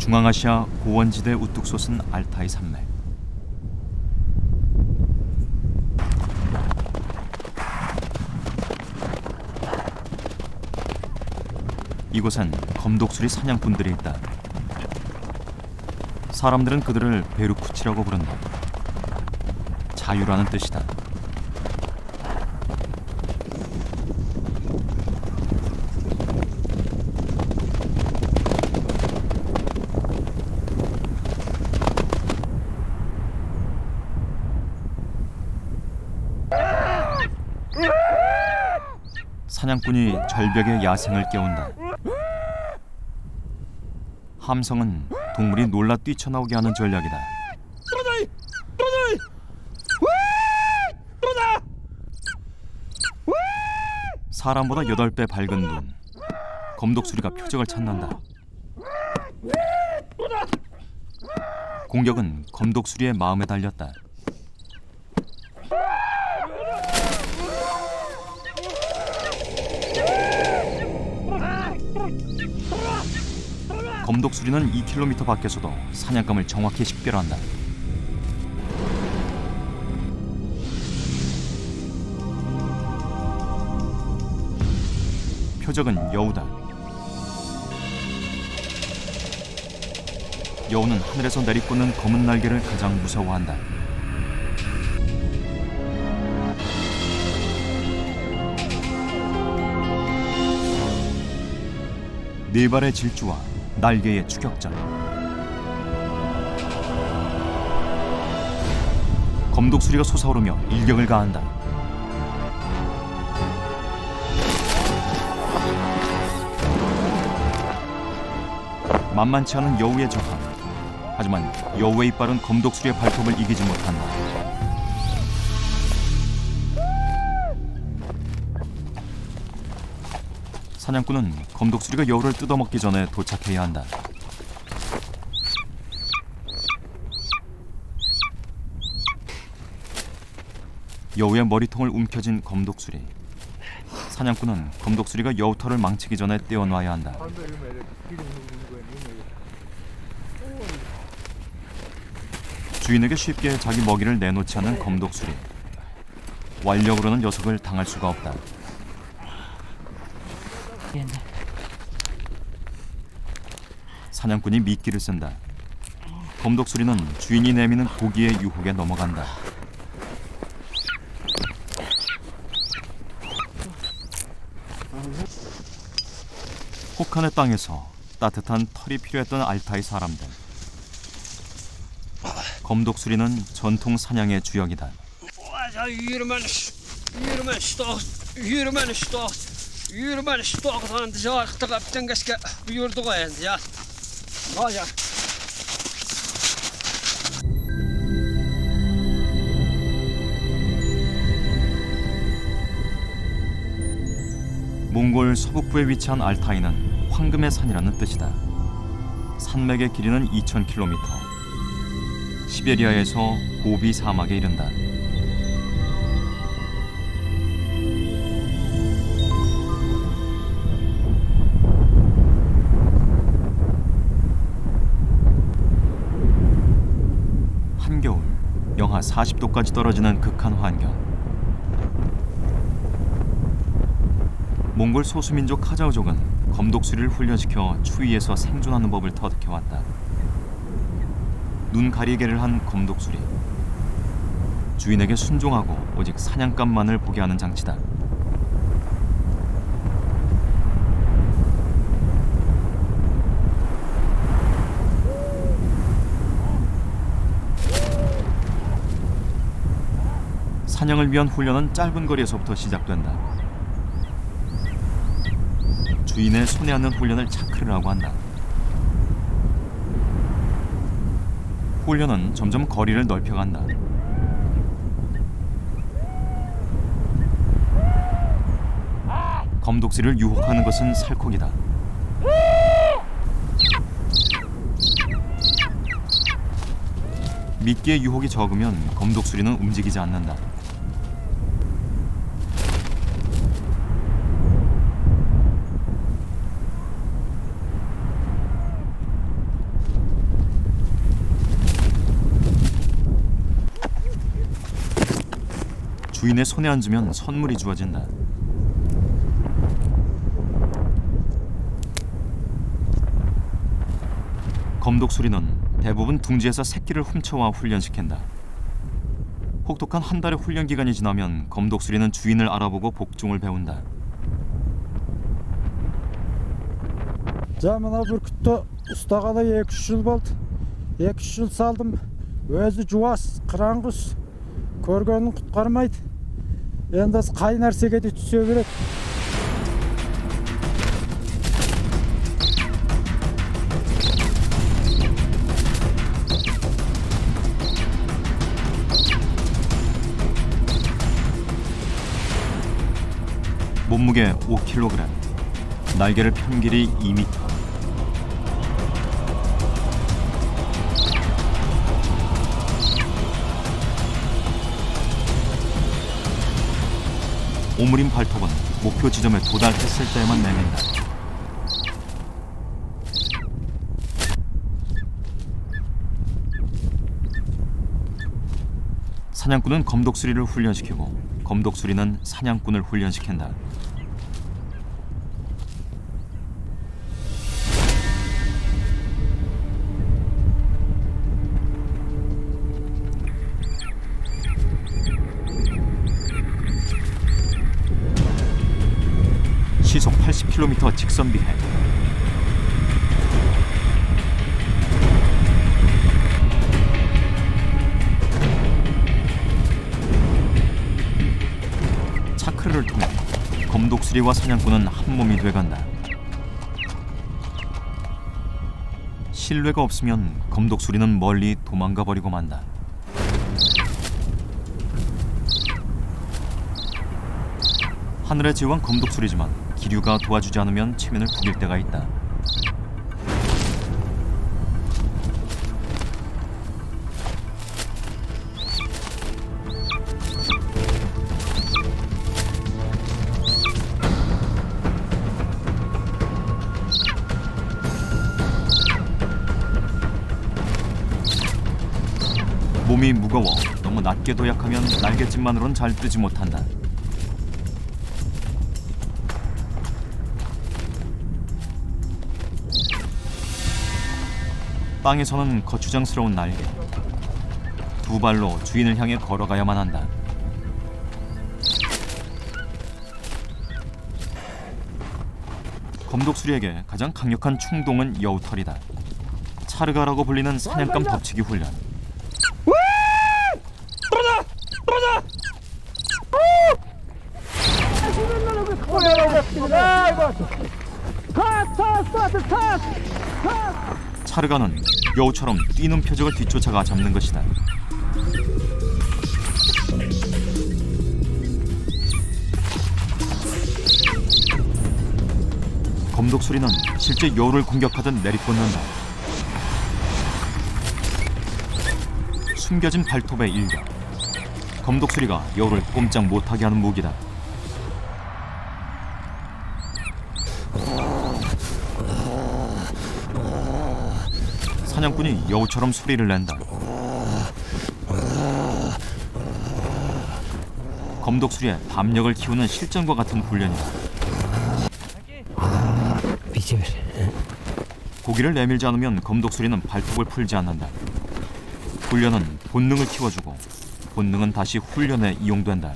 중앙아시아 고원지대 우뚝 솟은 알타이 산맥. 이곳엔 검독수리 사냥꾼들이 있다. 사람들은 그들을 베르쿠치라고 부른다. 자유라는 뜻이다. 사냥꾼이 절벽의 야생을 깨운다. 함성은 동물이 놀라 뛰쳐나오게 하는 전략이다. 사람보다 8배 밝은 눈. 검독수리가 표적을 찾는다. 공격은 검독수리의 마음에 달렸다. 검독수리는 2km 밖에서도 사냥감을 정확히 식별한다. 표적은 여우다. 여우는 하늘에서 내리꽂는 검은 날개를 가장 무서워한다. 네 발의 질주와 날개의 추격전. 검독수리가 솟아오르며 일격을 가한다. 만만치 않은 여우의 저항. 하지만 여우의 이빨은 검독수리의 발톱을 이기지 못한다. 사냥꾼은 검독수리가 여우를 뜯어먹기 전에 도착해야 한다. 여우의 머리통을 움켜쥔 검독수리. 사냥꾼은 검독수리가 여우 털을 망치기 전에 떼어놔야 한다. 주인에게 쉽게 자기 먹이를 내놓지 않는 검독수리. 완력으로는 녀석을 당할 수가 없다. 사냥꾼이 미끼를 쓴다. 검독수리는 주인이 내미는 고기의 유혹에 넘어간다. 혹한의 땅에서 따뜻한 털이 필요했던 알타이 사람들. 검독수리는 전통 사냥의 주역이다. 몽골 서북부에 위치한 알타이는 황금의 산이라는 뜻이다. 산맥의 길이는 2000km. 시베리아에서 고비 사막에 이른다. 한겨울 영하 40도까지 떨어지는 극한 환경. 몽골 소수민족 카자흐족은 검독수리를 훈련시켜 추위에서 생존하는 법을 터득해왔다. 눈 가리개를 한 검독수리. 주인에게 순종하고 오직 사냥감만을 보게 하는 장치다. 사냥을 위한 훈련은 짧은 거리에서부터 시작된다. 주인의 손에 앉는 훈련을 차크르라고 한다. 훈련은 점점 거리를 넓혀간다. 검독수리를 유혹하는 것은 살코기다. 미끼의 유혹이 적으면 검독수리는 움직이지 않는다. 주인의 손에 앉으면 선물이 주어진다. 검독수리는 대부분 둥지에서 새끼를 훔쳐와 훈련시킨다. 혹독한 한 달의 훈련 기간이 지나면 검독수리는 주인을 알아보고 복종을 배운다. Ja mına бүркітті ұстағалы 2-3 жыл болды. 2-3 жыл салдым. Өзі жуас, қыран құс. Көргенін құтқармайды. Енді қай нәрсеге де түсе береді. 몸무게 5kg, 날개를 편 길이 2m. 오므린 발톱은 목표 지점에 도달했을 때에만 내민다. 사냥꾼은 검독수리를 훈련시키고 검독수리는 사냥꾼을 훈련시킨다. 시속 80km 직선 비행. 차크를 통해 검독수리와 사냥꾼은 한 몸이 돼간다. 신뢰가 없으면 검독수리는 멀리 도망가 버리고 만다. 하늘의 제왕 검독수리지만 기류가 도와주지 않으면 체면을 구길 때가 있다. 몸이 무거워 너무 낮게 도약하면 날갯짓만으로는 잘 뜨지 못한다. 땅에서는 거추장스러운 날개. 두 발로 주인을 향해 걸어가야만 한다. 검독수리에게 가장 강력한 충동은 여우털이다. 차르가라고 불리는 사냥감 덮치기 훈련. 차르가는 여우처럼 뛰는 표적을 뒤쫓아가 잡는 것이다. 검독수리는 실제 여우를 공격하듯 내리꽂는다. 숨겨진 발톱의 일격. 검독수리가 여우를 꼼짝 못하게 하는 무기다. 사냥꾼이 여우처럼 소리를 낸다. 검독수리의 담력을 키우는 실전과 같은 훈련이다. 고기를 내밀지 않으면 검독수리는 발톱을 풀지 않는다. 훈련은 본능을 키워주고 본능은 다시 훈련에 이용된다.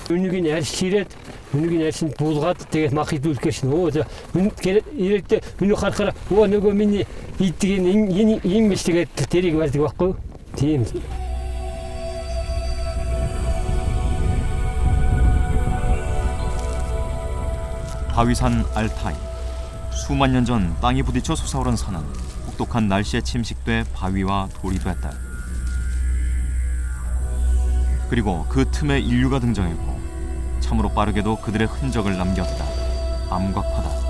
Үнүгүн арширет, үнүгүн аршин булгат деген махит үлкешин. О, үн керекте үнү каркара. О, нөгөө миний иттеген эң мештеге терийг бардык баккы. Тийм. 바위산 알타이. 수만 년 전 땅이 부딪혀 솟아오른 산은 혹독한 날씨에 침식돼 바위와 돌이 됐다. 그리고 그 틈에 인류가 등장했고 참으로 빠르게도 그들의 흔적을 남겼다. 암각화다.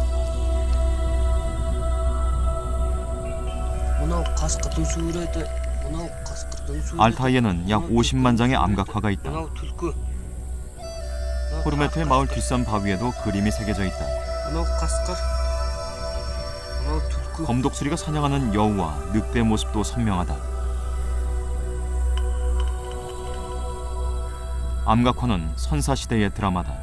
알타이에는 약 50만 장의 암각화가 있다. 호르메트의 마을 뒷산 바위에도 그림이 새겨져 있다. 검독수리가 사냥하는 여우와 늑대 모습도 선명하다. 암각화는 선사시대의 드라마다.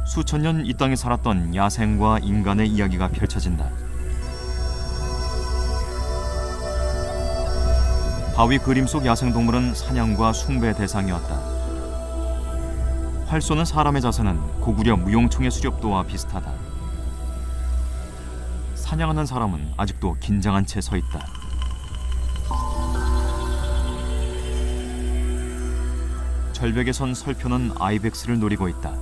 수천 년 이 땅에 살았던 야생과 인간의 이야기가 펼쳐진다. 바위 그림 속 야생동물은 사냥과 숭배 대상이었다. 활 쏘는 사람의 자세는 고구려 무용총의 수렵도와 비슷하다. 사냥하는 사람은 아직도 긴장한 채 서 있다. 절벽에 선 설표는 아이벡스를 노리고 있다.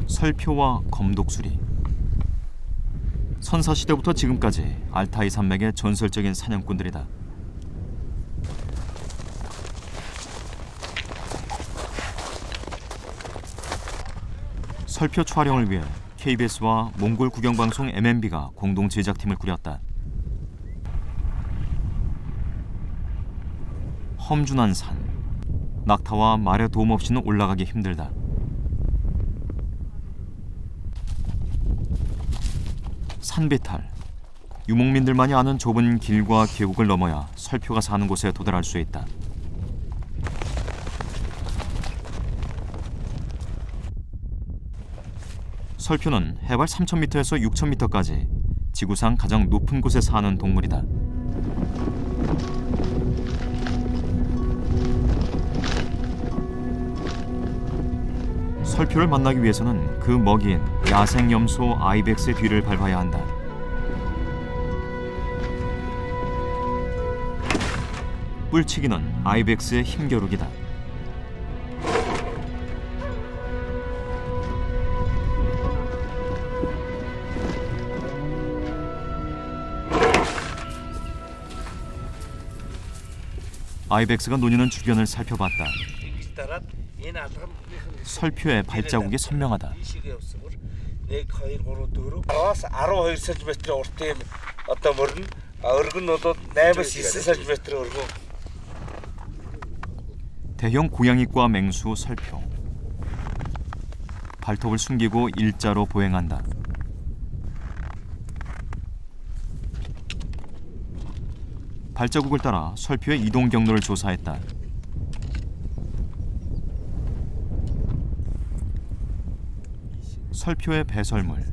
설표와 검독수리. 선사시대부터 지금까지 알타이 산맥의 전설적인 사냥꾼들이다. 설표 촬영을 위해 KBS와 몽골 국영방송 MMB가 공동 제작팀을 꾸렸다. 험준한 산. 낙타와 말의 도움 없이는 올라가기 힘들다. 산비탈. 유목민들만이 아는 좁은 길과 계곡을 넘어야 설표가 사는 곳에 도달할 수 있다. 설표는 해발 3,000m에서 6,000m까지 지구상 가장 높은 곳에 사는 동물이다. 설표를 만나기 위해서는 그 먹이인 야생염소 아이벡스의 뒤를 밟아야 한다. 뿔치기는 아이벡스의 힘겨루기다. 아이벡스가 노니는 주변을 살펴봤다. 설표의 발자국이 선명하다. 대형 고양이과 맹수 설표. 발톱을 숨기고 일자로 보행한다. 발자국을 따라 설표의 이동 경로를 조사했다. 설표의 배설물.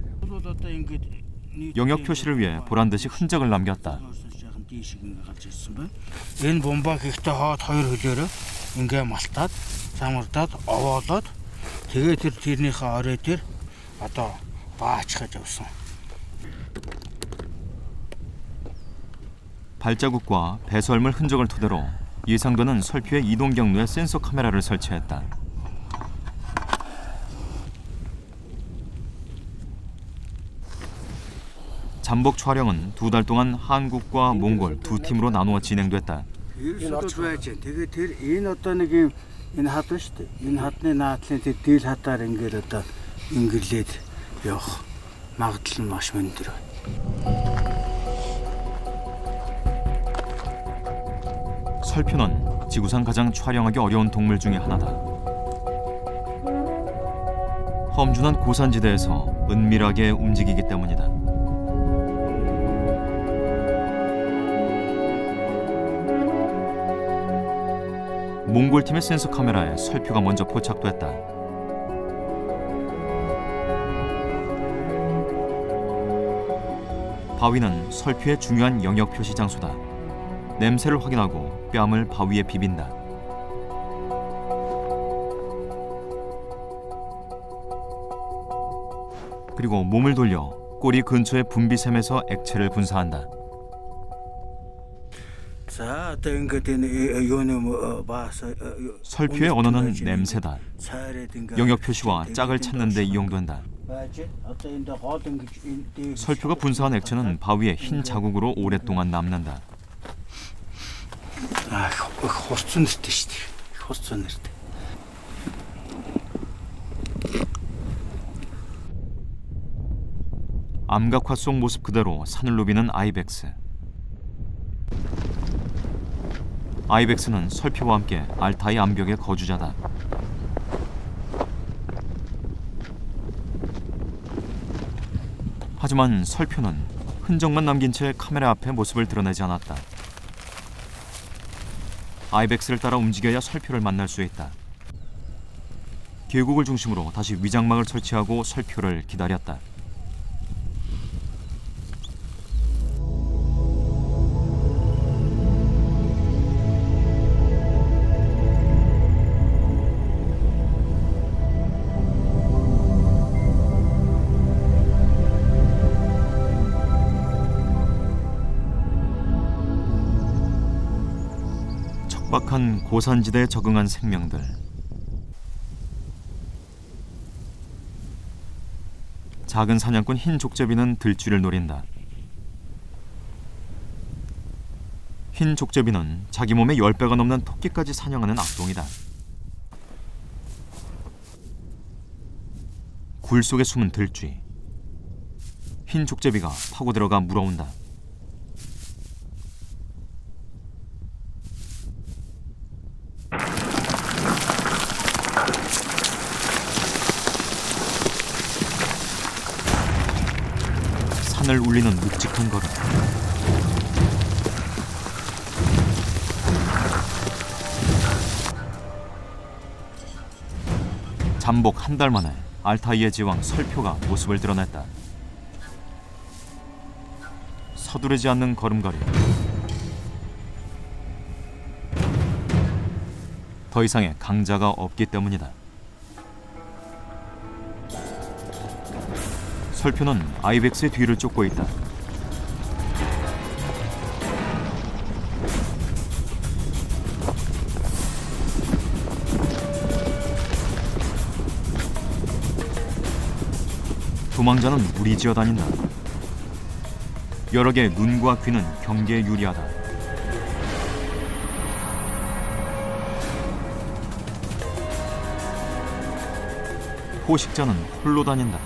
영역 표시를 위해 보란 듯이 흔적을 남겼다. Энэ бомба гэхдээ хоод хоёр хөлөөрөө ингээ малтаад, самардаад, овоолоод тэгээ тэрнийхээ орой дээр одоо баачхаж явсан. 발자국과 배설물 흔적을 토대로 예상되는 설표의 이동 경로에 센서 카메라를 설치했다. 잠복 촬영은 2달 동안 한국과 몽골 두 팀으로 나누어 진행됐다. Энэ орж байж гэн. Тэгээ тэр энэ одоо нэг юм энэ хад ба штэ. Энэ хадны наадлын тэр дийл хадаар ингээд одоо ингэрлээд явах магадлал нь маш өндөр байна. 설표는 지구상 가장 촬영하기 어려운 동물 중에 하나다. 험준한 고산지대에서 은밀하게 움직이기 때문이다. 몽골팀의 센서 카메라에 설표가 먼저 포착됐다. 바위는 설표의 중요한 영역 표시 장소다. 냄새를 확인하고 뺨을 바위에 비빈다. 그리고 몸을 돌려 꼬리 근처의 분비샘에서 액체를 분사한다. За одоо ингээд энэ юуны баас 설표의 언어는 냄새다. 영역 표시와 짝을 찾는 데 이용된다. 설표가 분사한 액체는 바위에 흰 자국으로 오랫동안 남는다. 아, 호수는 있대, 시대. 호수는 있대. 암각화 속 모습 그대로 산을 누비는 아이벡스. 아이벡스는 설표와 함께 알타이 암벽의 거주자다. 하지만 설표는 흔적만 남긴 채 카메라 앞에 모습을 드러내지 않았다. 아이벡스를 따라 움직여야 설표를 만날 수 있다. 계곡을 중심으로 다시 위장막을 설치하고 설표를 기다렸다. 척박한 고산지대에 적응한 생명들. 작은 사냥꾼 흰 족제비는 들쥐를 노린다. 흰 족제비는 자기 몸의 10배가 넘는 토끼까지 사냥하는 악동이다. 굴 속에 숨은 들쥐. 흰 족제비가 파고 들어가 물어온다. 산을 울리는 묵직한 걸음. 잠복 한 달 만에 알타이의 제왕 설표가 모습을 드러냈다. 서두르지 않는 걸음걸이. 더 이상의 강자가 없기 때문이다. 설표는 아이벡스의 뒤를 쫓고 있다. 도망자는 무리지어 다닌다. 여러 개의 눈과 귀는 경계에 유리하다. 포식자는 홀로 다닌다.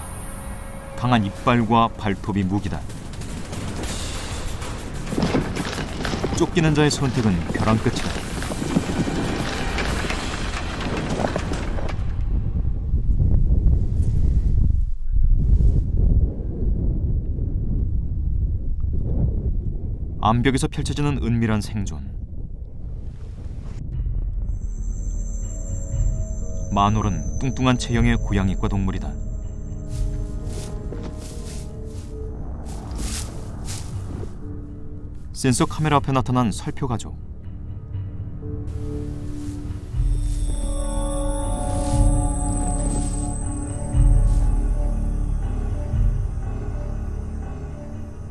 강한 이빨과 발톱이 무기다. 쫓기는 자의 선택은 벼랑 끝이다. 암벽에서 펼쳐지는 은밀한 생존. 마놀은 뚱뚱한 체형의 고양이과 동물이다. 센서 카메라 앞에 나타난 설표 가족.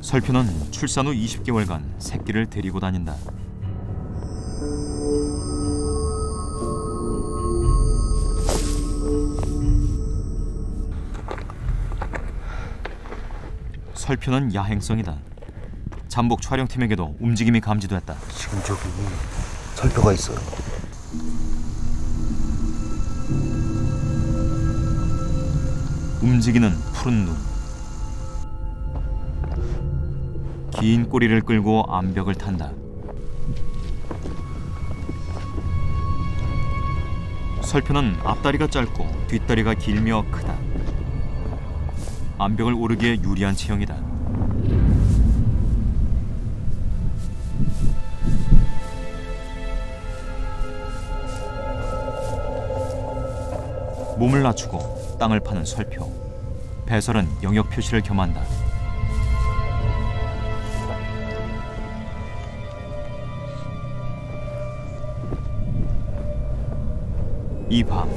설표는 출산 후 20개월간 새끼를 데리고 다닌다. 설표는 야행성이다. 잠복 촬영팀에게도 움직임이 감지됐다. 지금 저기 설표가 있어요. 움직이는 푸른 눈. 긴 꼬리를 끌고 암벽을 탄다. 설표는 앞다리가 짧고 뒷다리가 길며 크다. 암벽을 오르기에 유리한 체형이다. 몸을 낮추고 땅을 파는 설표. 배설은 영역 표시를 겸한다. 이 밤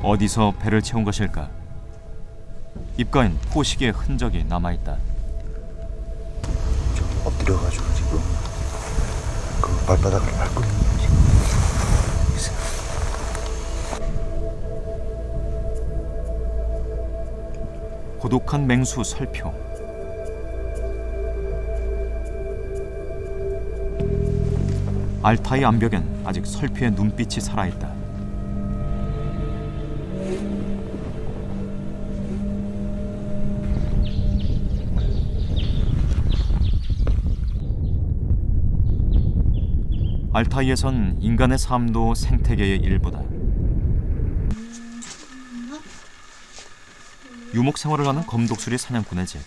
어디서 배를 채운 것일까? 입가엔 포식의 흔적이 남아있다. 좀 엎드려가지고 지금 그 발바닥을 밟고 있는 거지. 있어요. 고독한 맹수 설표. 알타이 암벽엔 아직 설표의 눈빛이 살아있다. 알타이에선 인간의 삶도 생태계의 일부다. 유목 생활을 하는 검독수리 사냥꾼의 집.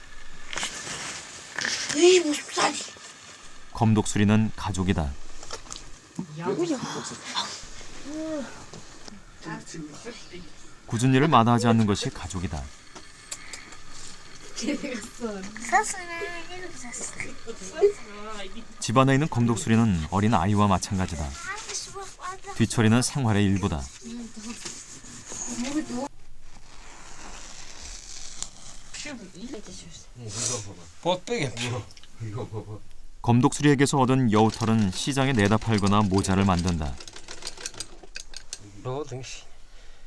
검독수리는 가족이다. 굳은 일을 마다하지 않는 것이 가족이다. 집안에 있는 검독수리는 어린 아이와 마찬가지다. 뒤처리는 생활의 일부다. 검독수리에게서 얻은 여우털은 시장에 내다 팔거나 모자를 만든다.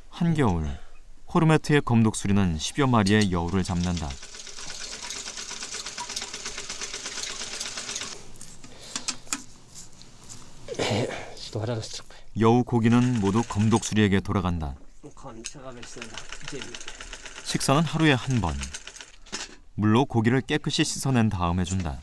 한겨울 호르메트의 검독수리는 10여 마리의 여우를 잡는다. 여우 고기는 모두 검독수리에게 돌아간다. 식사는 하루에 한 번. 물로 고기를 깨끗이 씻어낸 다음에 준다.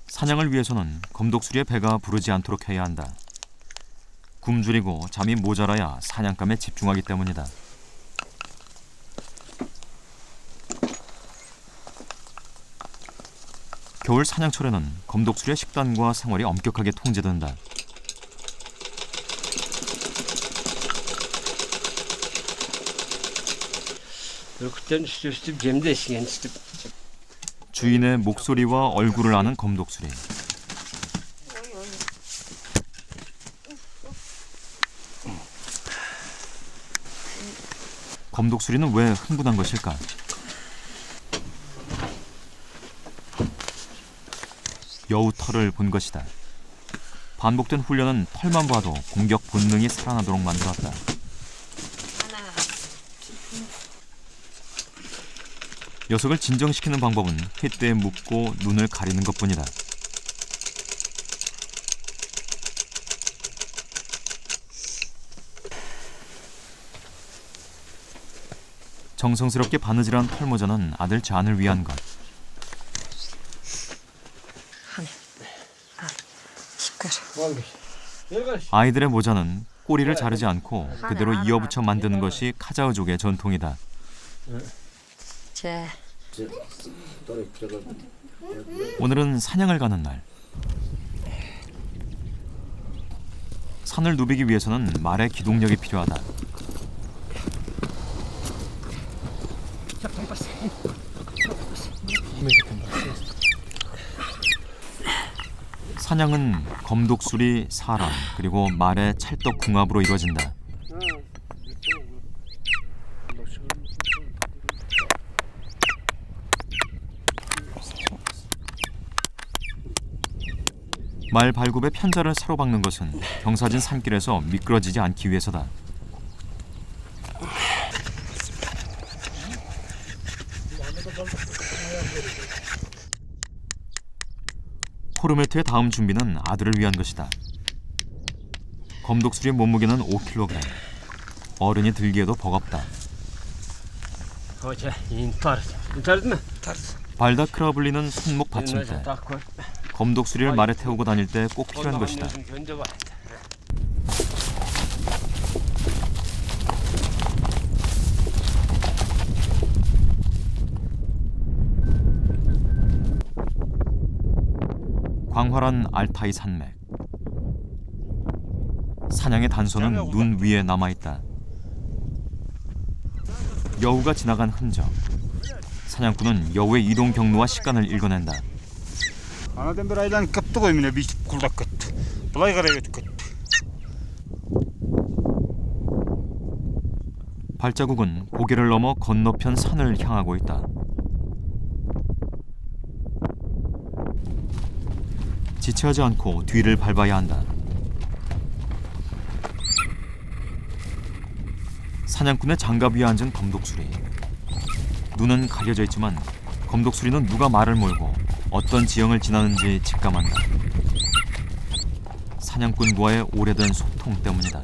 사냥을 위해서는 검독수리의 배가 부르지 않도록 해야 한다. 굶주리고 잠이 모자라야 사냥감에 집중하기 때문이다. 겨울 사냥철에는 검독수리의 식단과 생활이 엄격하게 통제된다. 주인의 목소리와 얼굴을 아는 검독수리. 검독수리는 왜 흥분한 것일까? 여우 털을 본 것이다. 반복된 훈련은 털만 봐도 공격 본능이 살아나도록 만들었다. 녀석을 진정시키는 방법은 휘대에 묶고 눈을 가리는 것뿐이다. 정성스럽게 바느질한 털모자는 아들 잔을 위한 것. 아이들의 모자는 꼬리를 자르지 않고 그대로 이어붙여 만드는 것이 카자흐족의 전통이다. 오늘은 사냥을 가는 날. 산을 누비기 위해서는 말의 기동력이 필요하다. 사냥은 검독수리, 사람, 그리고 말의 찰떡궁합으로 이루어진다. 말 발굽에 편자를 새로 박는 것은 경사진 산길에서 미끄러지지 않기 위해서다. 호르메트의 다음 준비는 아들을 위한 것이다. 검독수리의 몸무게는 5kg. 어른이 들기에도 버겁다. 발다크라 불리는 손목 받침대. 검독수리를 말에 태우고 다닐 때 꼭 필요한 것이다. 광활한 알타이 산맥. 사냥의 단서는 눈 위에 남아있다. 여우가 지나간 흔적. 사냥꾼은 여우의 이동 경로와 시간을 읽어낸다. 발자국은 고개를 넘어 건너편 산을 향하고 있다. 지체하지 않고 뒤를 밟아야 한다. 사냥꾼의 장갑 위에 앉은 검독수리. 눈은 가려져 있지만 검독수리는 누가 말을 몰고 어떤 지형을 지나는지 직감한다. 사냥꾼과의 오래된 소통 때문이다.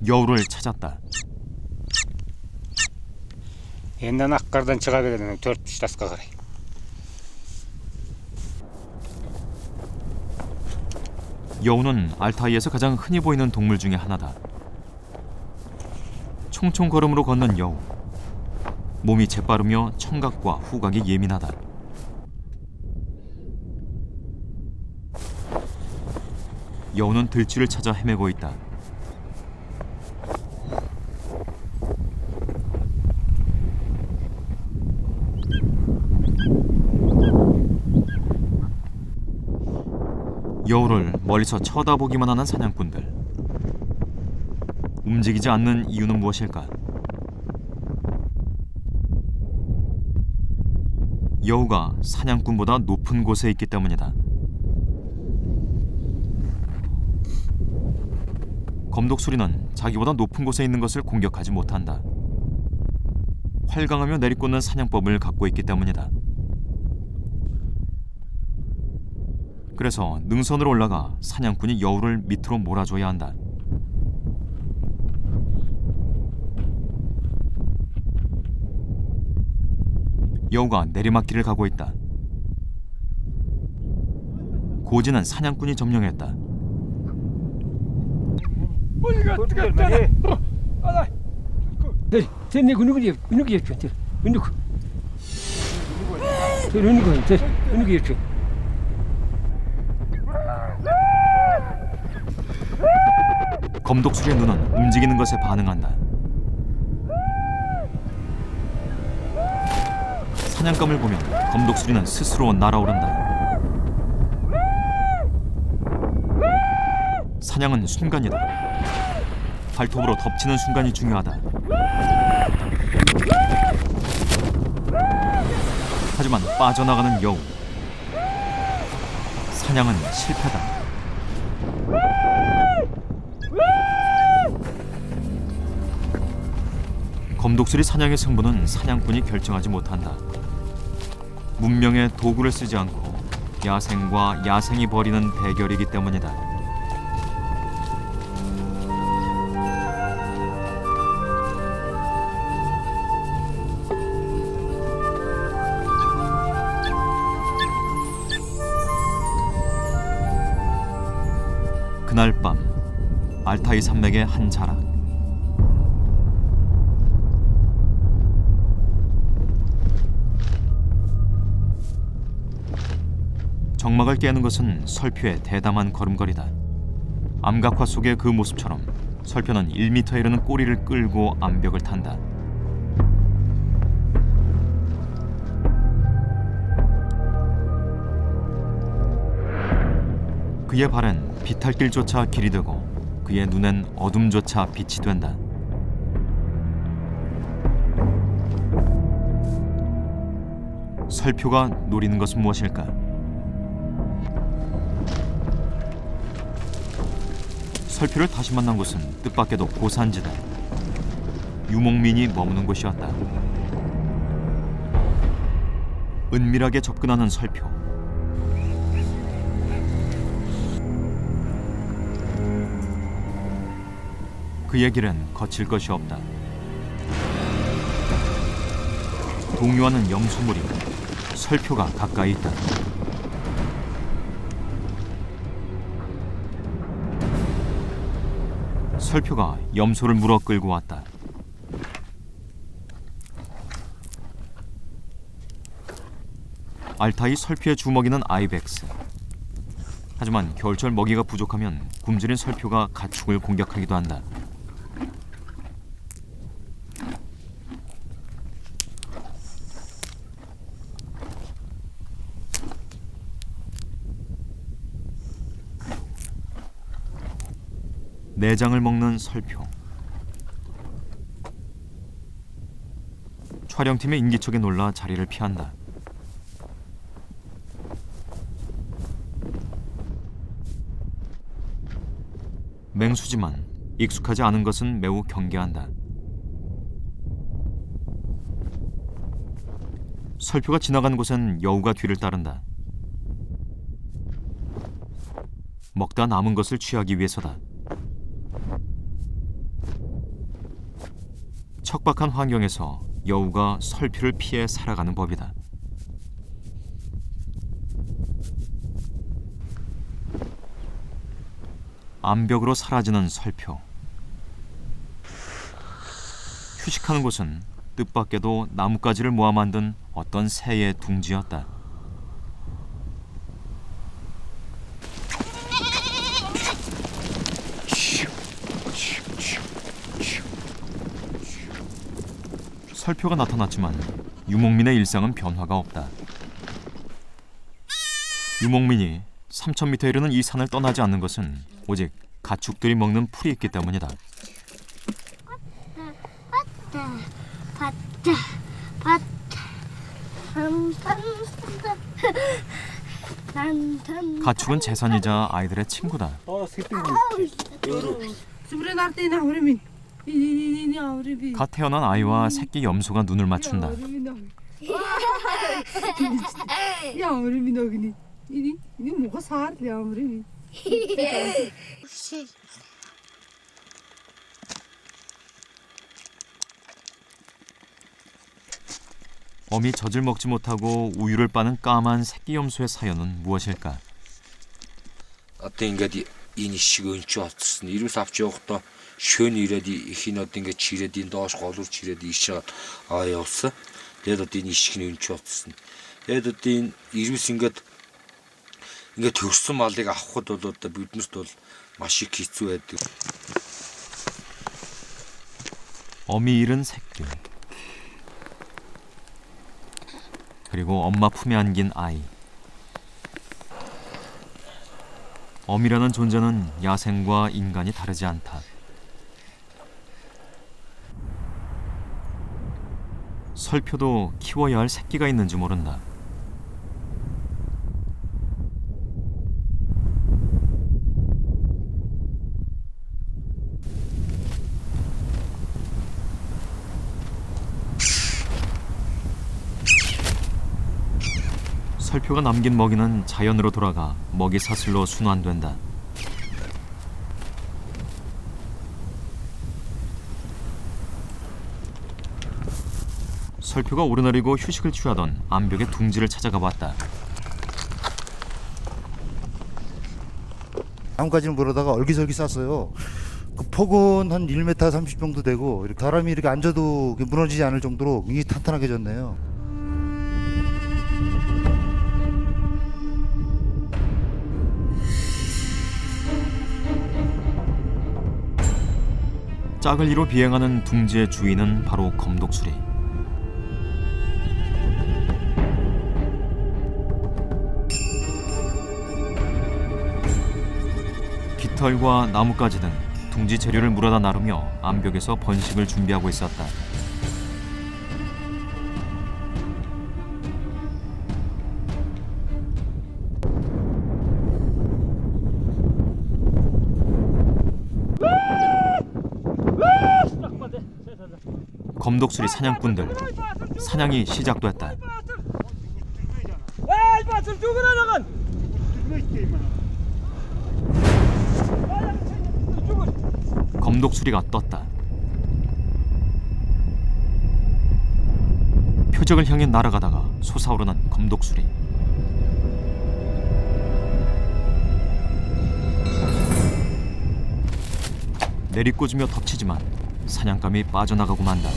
여우를 찾았다. Енді аққардан шыға береді 4-3 жасқа қарай. 여우는 알타이에서 가장 흔히 보이는 동물 중에 하나다. 총총 걸음으로 걷는 여우. 몸이 재빠르며 청각과 후각이 예민하다. 여우는 들쥐를 찾아 헤매고 있다. 여우를 멀리서 쳐다보기만 하는 사냥꾼들. 움직이지 않는 이유는 무엇일까? 여우가 사냥꾼보다 높은 곳에 있기 때문이다. 검독수리는 자기보다 높은 곳에 있는 것을 공격하지 못한다. 활강하며 내리꽂는 사냥법을 갖고 있기 때문이다. 그래서 능선으로 올라가 사냥꾼이 여우를 밑으로 몰아줘야 한다. 여우가 내리막길을 가고 있다. 고지는 사냥꾼이 점령했다. 쟤네 은우기 예쁘. 은우기 예쁘. 검독수리의 눈은 움직이는 것에 반응한다. 사냥감을 보면 검독수리는 스스로 날아오른다. 사냥은 순간이다. 발톱으로 덮치는 순간이 중요하다. 하지만 빠져나가는 여우. 사냥은 실패다. 검독수리 사냥의 승부는 사냥꾼이 결정하지 못한다. 문명의 도구를 쓰지 않고 야생과 야생이 벌이는 대결이기 때문이다. 그날 밤 알타이 산맥의 한 자락. 정막을 깨는 것은 설표의 대담한 걸음걸이다. 암각화 속의 그 모습처럼 설표는 1m에 이르는 꼬리를 끌고 암벽을 탄다. 그의 발엔 비탈길조차 길이 되고 그의 눈엔 어둠조차 빛이 된다. 설표가 노리는 것은 무엇일까? 설표를 다시 만난 곳은 뜻밖에도 고산지다. 유목민이 머무는 곳이었다. 은밀하게 접근하는 설표. 그의 길은 거칠 것이 없다. 동요하는 염소물이 설표가 가까이 있다. 설표가 염소를 물어 끌고 왔다. 알타이 설표의 주먹이는 아이벡스. 하지만 겨울철 먹이가 부족하면 굶주린 설표가 가축을 공격하기도 한다. 내장을 먹는 설표. 촬영팀의 인기척에 놀라 자리를 피한다. 맹수지만 익숙하지 않은 것은 매우 경계한다. 설표가 지나간 곳엔 여우가 뒤를 따른다. 먹다 남은 것을 취하기 위해서다. 척박한 환경에서 여우가 설표를 피해 살아가는 법이다. 암벽으로 사라지는 설표. 휴식하는 곳은 뜻밖에도 나뭇가지를 모아 만든 어떤 새의 둥지였다. 설표가 나타났지만 유목민의 일상은 변화가 없다. 유목민이 3,000m에 이르는 이 산을 떠나지 않는 것은 오직 가축들이 먹는 풀이 있기 때문이다. 가축은 재산이자 아이들의 친구다. 갓 태어난 아이와 새끼 염소가 눈을 맞춘다. 어미 젖을 먹지 못하고 우유를 빠는 까만 새끼 염소의 사연은 무엇일까? Одоо ингээд энэ шиг өнч отсон. Ирүүс авч явахдаа шөн ирээд их энэ одоо ингээд чирээд энэ доош голуур чирээд ийш явсан. Тэгээд одоо энэ ишг нь өнч отсон. Тэгээд одоо энэ ирүүс ингээд төрсөн малыг авахд бол одоо биднэрт бол маш их хэцүү байдаг. 어미 잃은 새끼. 그리고 엄마 품에 안긴 아이. 어미라는 존재는 야생과 인간이 다르지 않다. 설표도 키워야 할 새끼가 있는지 모른다. 설표가 남긴 먹이는 자연으로 돌아가 먹이 사슬로 순환된다. 설표가 오르내리고 휴식을 취하던 암벽의 둥지를 찾아가 봤다. 나뭇가지는 물어다가 얼기설기 쌌어요. 그 폭은 한 1m 30 정도 되고 사람이 이렇게 앉아도 무너지지 않을 정도로 굉장히 탄탄하게 졌네요. 짝을 이뤄 비행하는 둥지의 주인은 바로 검독수리. 깃털과 나뭇가지 등 둥지 재료를 물어다 나르며 암벽에서 번식을 준비하고 있었다. 검독수리 사냥꾼들, 사냥이 시작됐다. 검독수리가 떴다. 표적을 향해 날아가다가 솟아오르는 검독수리. 내리꽂으며 덮치지만 사냥감이 빠져나가고 만다.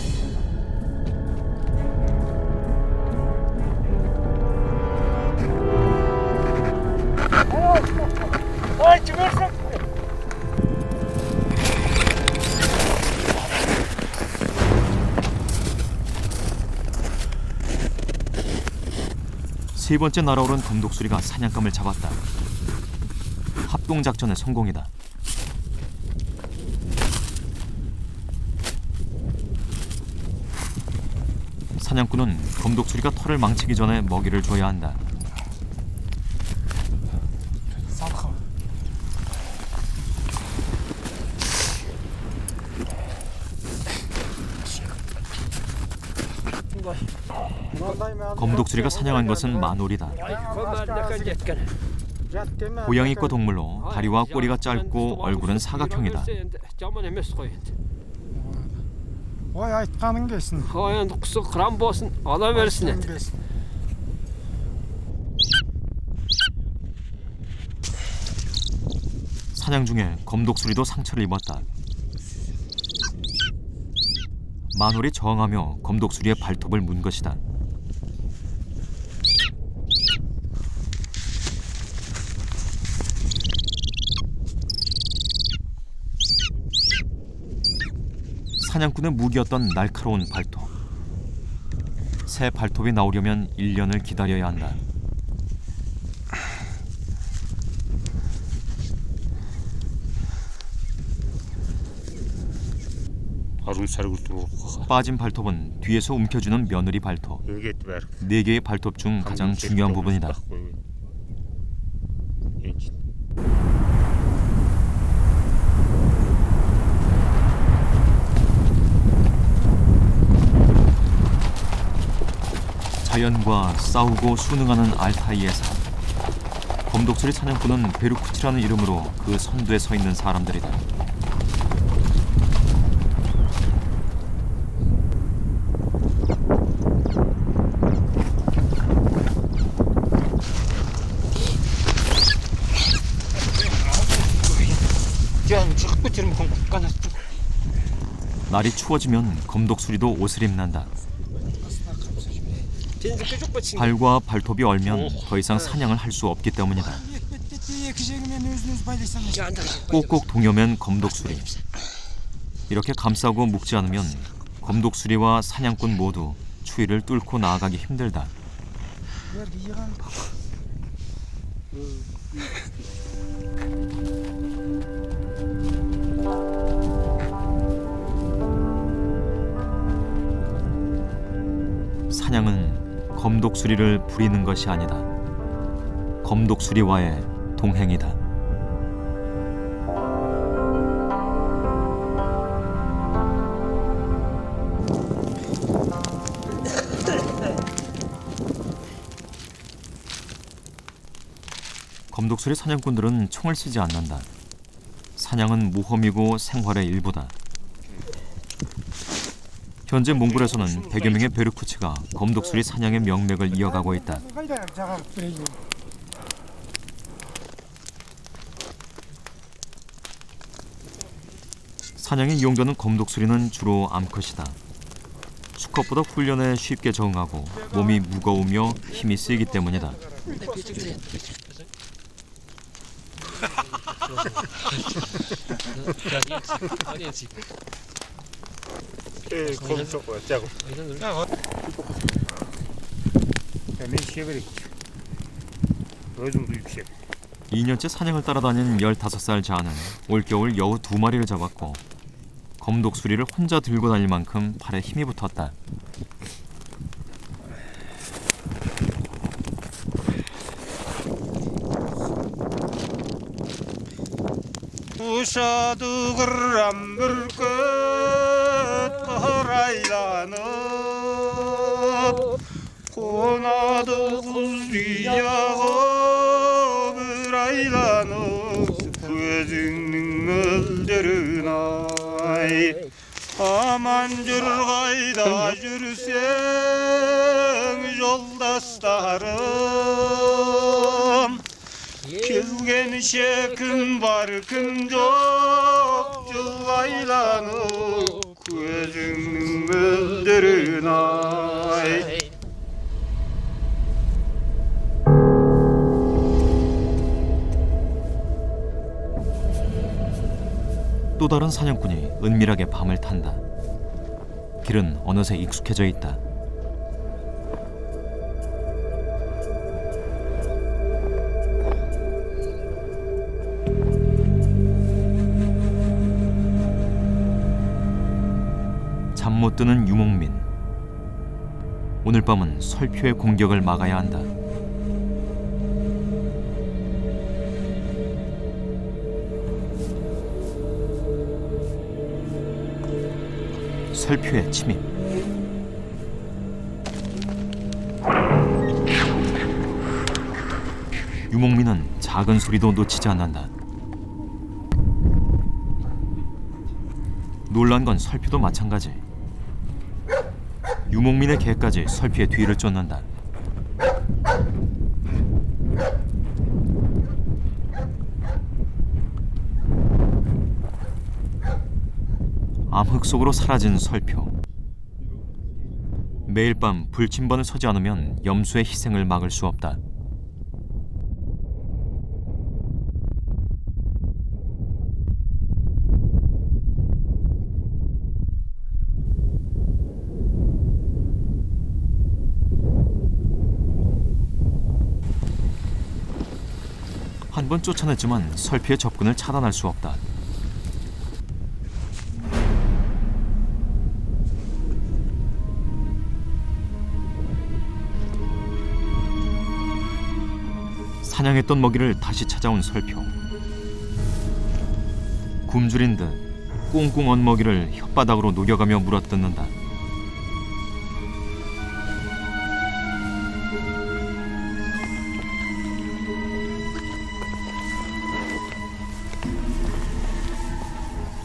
세 번째 날아오른 검독수리가 사냥감을 잡았다. 합동작전의 성공이다. 사냥꾼은 검독수리가 털을 망치기 전에 먹이를 줘야 한다. 검독수리가 사냥한 것은 마놀이다. 고양이과 동물로 다리와 꼬리가 짧고 얼굴은 사각형이다. Ой айтқаның келсін. енді құсы қыран болсын, ала берсін еді. келсін. 사냥 중에 검독수리도 상처를 입었다. 마놀이 저항하며 검독수리의 발톱을 문 것이다. 사냥꾼의 무기였던 날카로운 발톱. 새 발톱이 나오려면 1년을 기다려야 한다. 빠진 발톱은 뒤에서 움켜주는 며느리 발톱. 4개의 발톱 중 가장 중요한 부분이다. 자연과 싸우고 순응하는 알타이의 삶. 검독수리 사냥꾼은 베르쿠치라는 이름으로 그 선두에 서 있는 사람들이다. 날이 추워지면 검독수리도 옷을 입는다. 발과 발톱이 얼면 더 이상 사냥을 할 수 없기 때문이다. 꼭꼭 동여맨 검독수리. 이렇게 감싸고 묶지 않으면 검독수리와 사냥꾼 모두 추위를 뚫고 나아가기 힘들다. 사냥은 검독수리를 부리는 것이 아니다. 검독수리와의 동행이다. 검독수리 사냥꾼들은 총을 쓰지 않는다. 사냥은 모험이고 생활의 일부다. 현재 몽골에서는 100여 명의 베르쿠치가 검독수리 사냥의 명맥을 이어가고 있다. 사냥에 이용되는 검독수리는 주로 암컷이다. 수컷보다 훈련에 쉽게 적응하고 몸이 무거우며 힘이 세기 때문이다. 이 2년째 사냥을 따라다닌 15살 자아는 올겨울 여우 2마리를 잡았고 검독수리를 혼자 들고 다닐 만큼 팔에 힘이 붙었다. Uşadıgır bir köt karaylanıp Konadı kuz dünyaya bir aylanıp Gözünün mölderin ay Aman jür gayda jürsen yoldaşlarım Kelgen şekin barkın yok Cıllaylanıp gözünün mölderin ay 또 다른 사냥꾼이 은밀하게 밤을 탄다. 길은 어느새 익숙해져 있다. 잠 못 드는 유목민. 오늘 밤은 설표의 공격을 막아야 한다. 설표의 침입. 유목민은 작은 소리도 놓치지 않는다. 놀란 건 설표도 마찬가지. 유목민의 개까지 설피의 뒤를 쫓는다. 암흑 속으로 사라진 설표. 매일 밤 불침번을 서지 않으면 염소의 희생을 막을 수 없다. 한 번 쫓아냈지만 설피의 접근을 차단할 수 없다. 사냥했던 먹이를 다시 찾아온 설표. 굶주린 듯 꽁꽁 언 먹이를 혓바닥으로 녹여가며 물어뜯는다.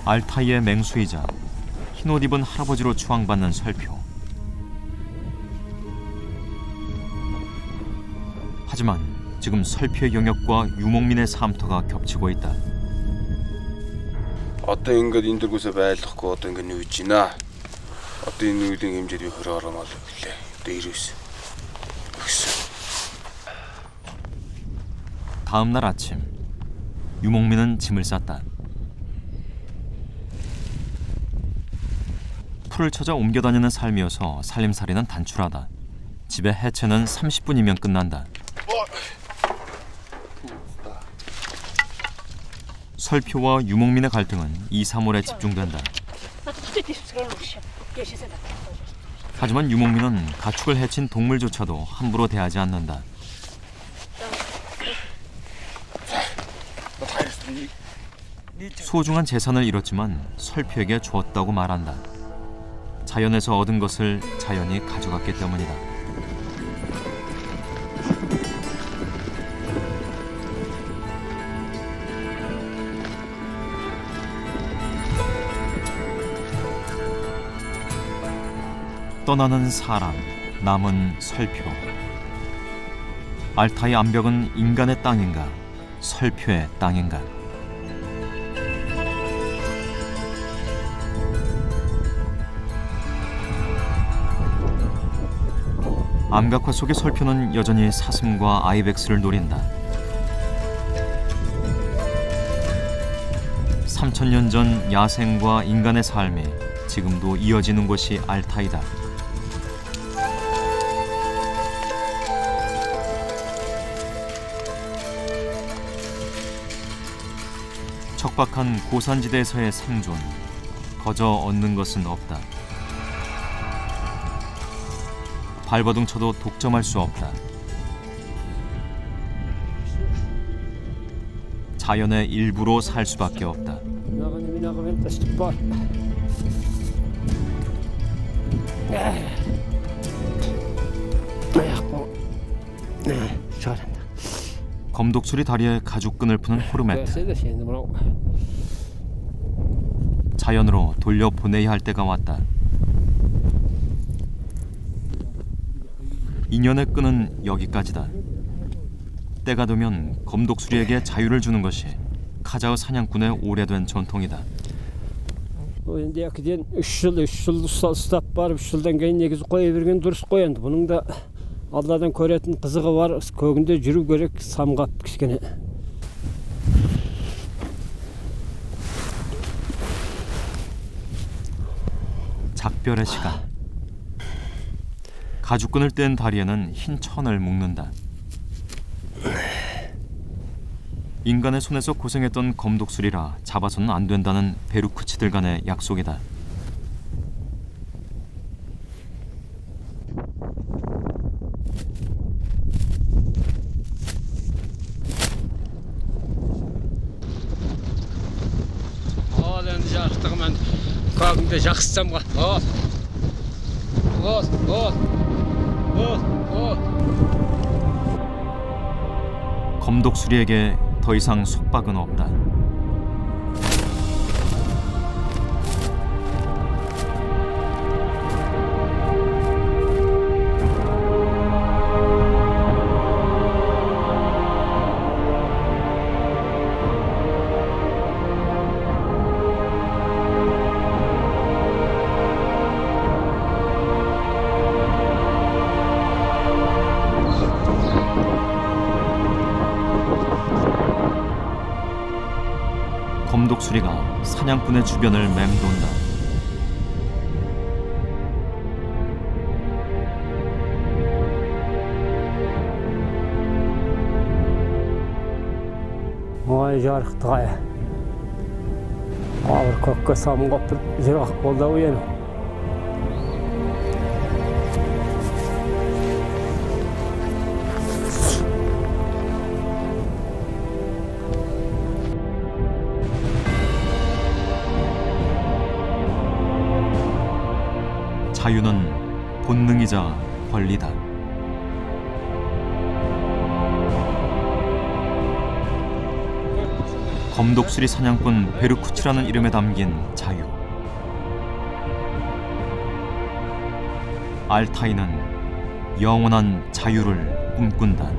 알타이의 맹수이자 흰옷 입은 할아버지로 추앙받는 설표. 하지만 지금 설피의 영역과 유목민의 삶터가 겹치고 있다. Одоо ингээд энэ дөрвөөсөө байлгахгүй одоо ингээд нүүж байна. Одоо энэ нүүдийн хэмжээд юу хөрөөр ороо гэлээ. Одоо 99. 다음 날 아침 유목민은 짐을 쌌다. 풀을 찾아 옮겨 다니는 삶이어서 살림살이는 단출하다. 집의 해체는 30분이면 끝난다. 설표와 유목민의 갈등은 2, 3월에 집중된다. 하지만 유목민은 가축을 해친 동물조차도 함부로 대하지 않는다. 소중한 재산을 잃었지만 설표에게 주었다고 말한다. 자연에서 얻은 것을 자연이 가져갔기 때문이다. 떠나는 사람, 남은 설표. 알타이 암벽은 인간의 땅인가, 설표의 땅인가? 암각화 속의 설표는 여전히 사슴과 아이벡스를 노린다. 3000년 전 야생과 인간의 삶이 지금도 이어지는 곳이 알타이다. 척박한 고산지대에서의 생존, 거저 얻는 것은 없다. 발버둥 쳐도 독점할 수 없다. 자연의 일부로 살 수밖에 없다. 검독수리 다리에 가죽끈을 푸는 호르메트. 자연으로 돌려보내야 할 때가 왔다. 인연의 끈은 여기까지다. 때가 되면 검독수리에게 자유를 주는 것이 카자흐 사냥꾼의 오래된 전통이다. Endi yakiden 3 yıl ustab barıp 3 yıldan keyin negiz koya bergen durus koy endi. Bunun da Allah'dan köreten kızığı var. Kөгünde жүрү керек самгап кичкене. 작별의 시간. 가죽끈을 뗀 다리에는 흰 천을 묶는다. 인간의 손에서 고생했던 검독수리라 잡아서는 안 된다는 베루크치들 간의 약속이다. Endi jarıqtığım kөгünde жақсысам ға. 검독수리에게 더 이상 속박은 없다. 검독수리가 사냥꾼의 주변을 맴돈다. Ой, жарықтығы. Ağır kökke samın kopturup jirak bolda uyanı. 자유는 본능이자 권리다. 검독수리 사냥꾼 베르쿠치라는 이름에 담긴 자유. 알타이는 영원한 자유를 꿈꾼다.